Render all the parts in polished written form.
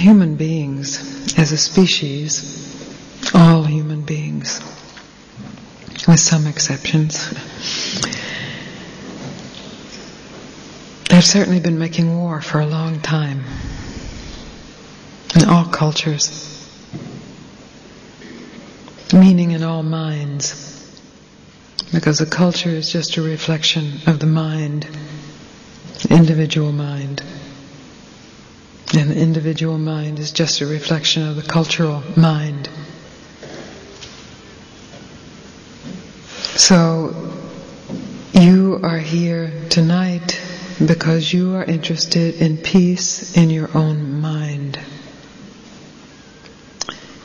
human beings as a species, all human beings, with some exceptions, have certainly been making war for a long time in all cultures, meaning in all minds, because a culture is just a reflection of the mind, the individual mind. And the individual mind is just a reflection of the cultural mind. So, you are here tonight because you are interested in peace in your own mind.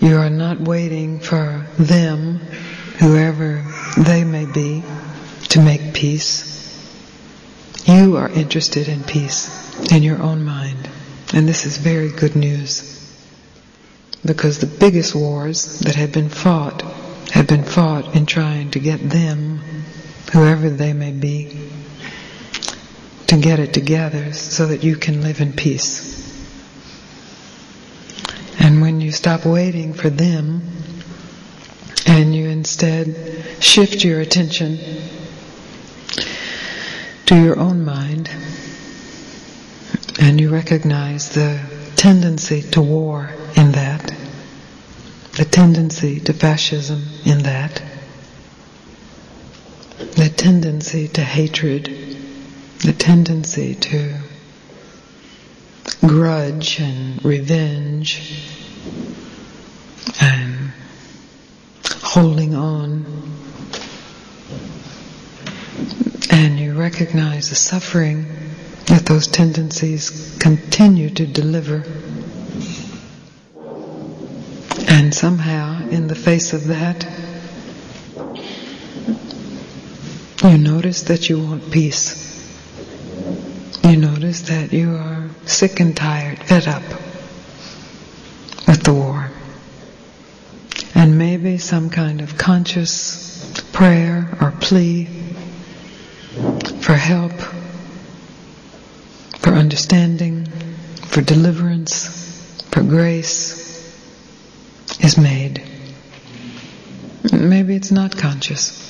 You are not waiting for them, whoever they may be, to make peace. You are interested in peace in your own mind. And this is very good news, because the biggest wars that have been fought in trying to get them, whoever they may be, to get it together so that you can live in peace. And when you stop waiting for them and you instead shift your attention to your own mind, and you recognize the tendency to war in that, the tendency to fascism in that, the tendency to hatred, the tendency to grudge and revenge and holding on, and you recognize the suffering that those tendencies continue to deliver. And somehow, in the face of that, you notice that you want peace. You notice that you are sick and tired, fed up with the war. And maybe some kind of conscious prayer or plea for help, for understanding, for deliverance, for grace is made. Maybe it's not conscious.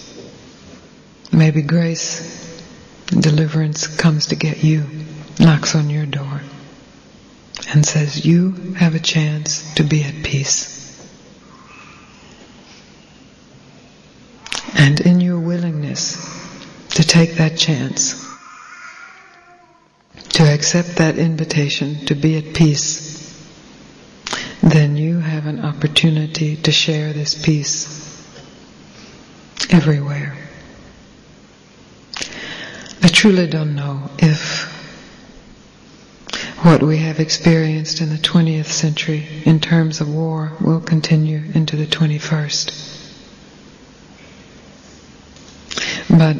Maybe grace and deliverance comes to get you, knocks on your door, and says, you have a chance to be at peace. And in your willingness to take that chance, to accept that invitation to be at peace, then you have an opportunity to share this peace everywhere. I truly don't know if what we have experienced in the 20th century in terms of war will continue into the 21st. But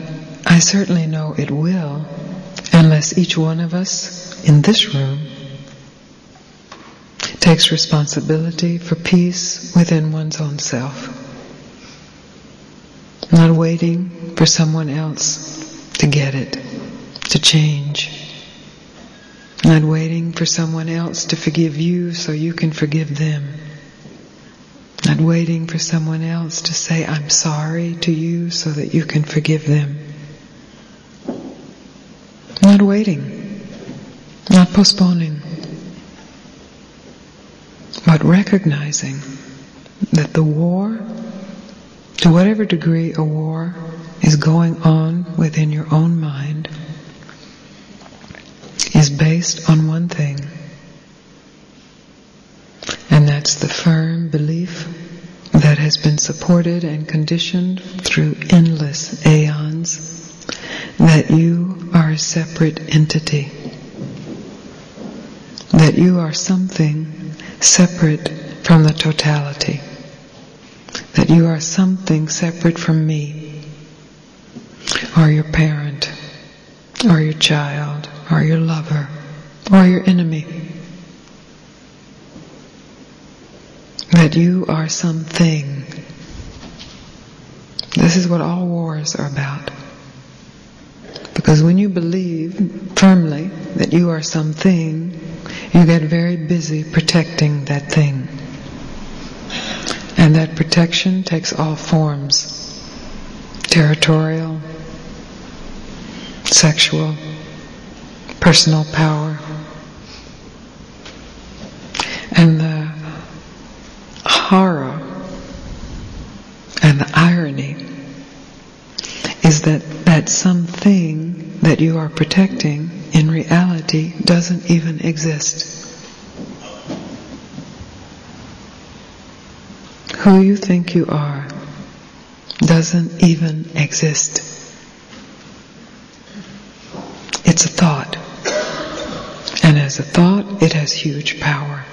I certainly know it will, unless each one of us in this room takes responsibility for peace within one's own self. Not waiting for someone else to get it, to change. Not waiting for someone else to forgive you so you can forgive them. Not waiting for someone else to say, I'm sorry to you so that you can forgive them. Not waiting, not postponing, but recognizing that the war, to whatever degree a war is going on within your own mind, is based on one thing, and that's the firm belief that has been supported and conditioned through endless aeons that you are a separate entity, that you are something separate from the totality, that you are something separate from me, or your parent, or your child, or your lover, or your enemy. That you are something. This is what all wars are about. Because when you believe firmly that you are something, you get very busy protecting that thing. And that protection takes all forms: territorial, sexual, personal power. And the horror and the irony is that something that you are protecting in reality doesn't even exist. Who you think you are doesn't even exist. It's a thought. And as a thought, it has huge power.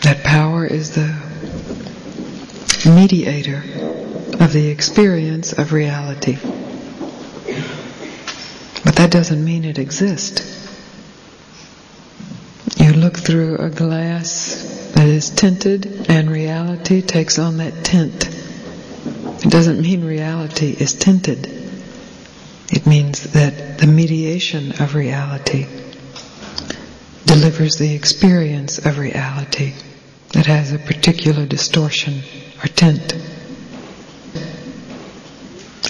That power is the mediator of the experience of reality. But that doesn't mean it exists. You look through a glass that is tinted and reality takes on that tint. It doesn't mean reality is tinted. It means that the mediation of reality delivers the experience of reality that has a particular distortion or tint.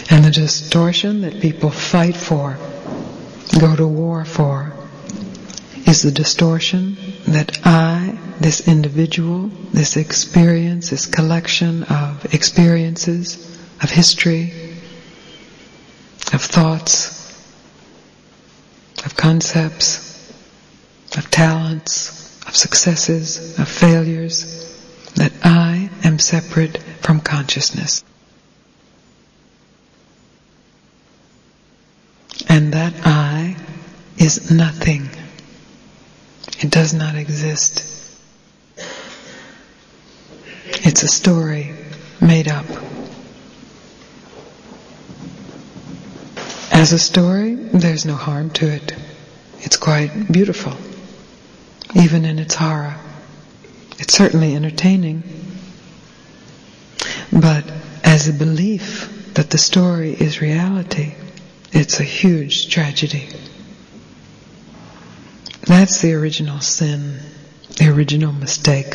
And the distortion that people fight for, go to war for, is the distortion that I, this individual, this experience, this collection of experiences, of history, of thoughts, of concepts, of talents, of successes, of failures, that I am separate from consciousness. And that I is nothing. It does not exist. It's a story made up. As a story, there's no harm to it. It's quite beautiful, even in its horror. It's certainly entertaining. But as a belief that the story is reality, it's a huge tragedy. That's the original sin, the original mistake.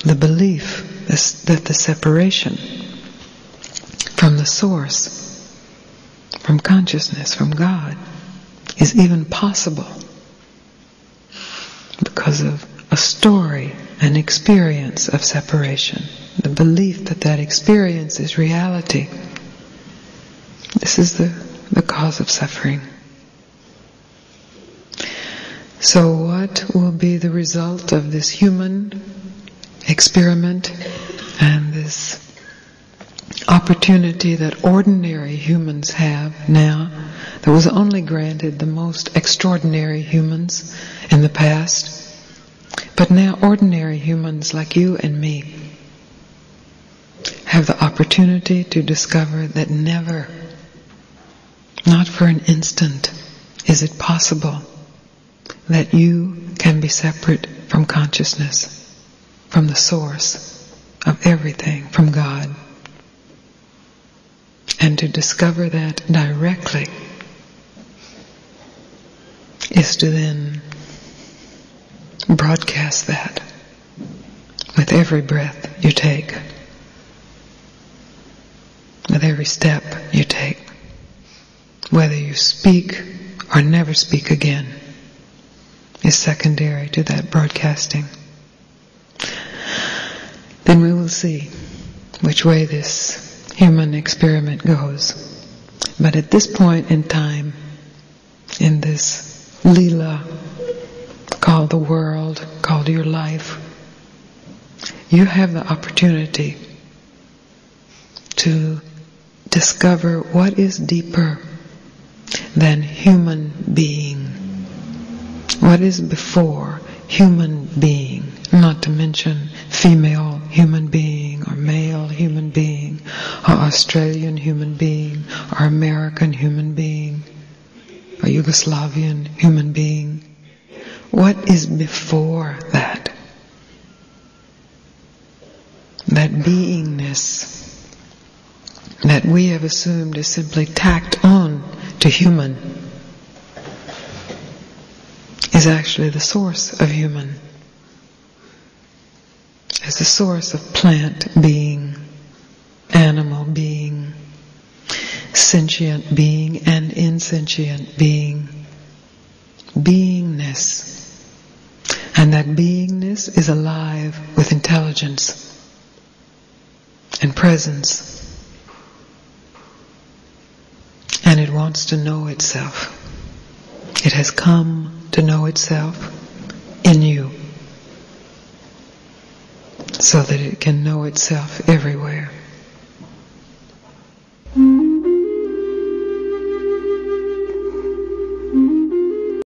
The belief that the separation from the source, from consciousness, from God, is even possible because of a story, an experience of separation. The belief that that experience is reality. This is the cause of suffering. So what will be the result of this human experiment and this opportunity that ordinary humans have now, that was only granted the most extraordinary humans in the past, but now ordinary humans like you and me have the opportunity to discover that never, not for an instant, is it possible that you can be separate from consciousness, from the source of everything, from God. And to discover that directly is to then broadcast that with every breath you take, with every step you take, whether you speak or never speak again, is secondary to that broadcasting. Then we will see which way this human experiment goes. But at this point in time, in this Leela called the world, called your life, you have the opportunity to discover what is deeper than human being. What is before human being, not to mention female human being, or male human being, or Australian human being, or American human being, or Yugoslavian human being. What is before that? That beingness that we have assumed is simply tacked on to human. is actually the source of human, as the source of plant being, animal being, sentient being, and insentient being. Beingness. And that beingness is alive with intelligence and presence. And it wants to know itself. It has come to know itself in you, so that it can know itself everywhere.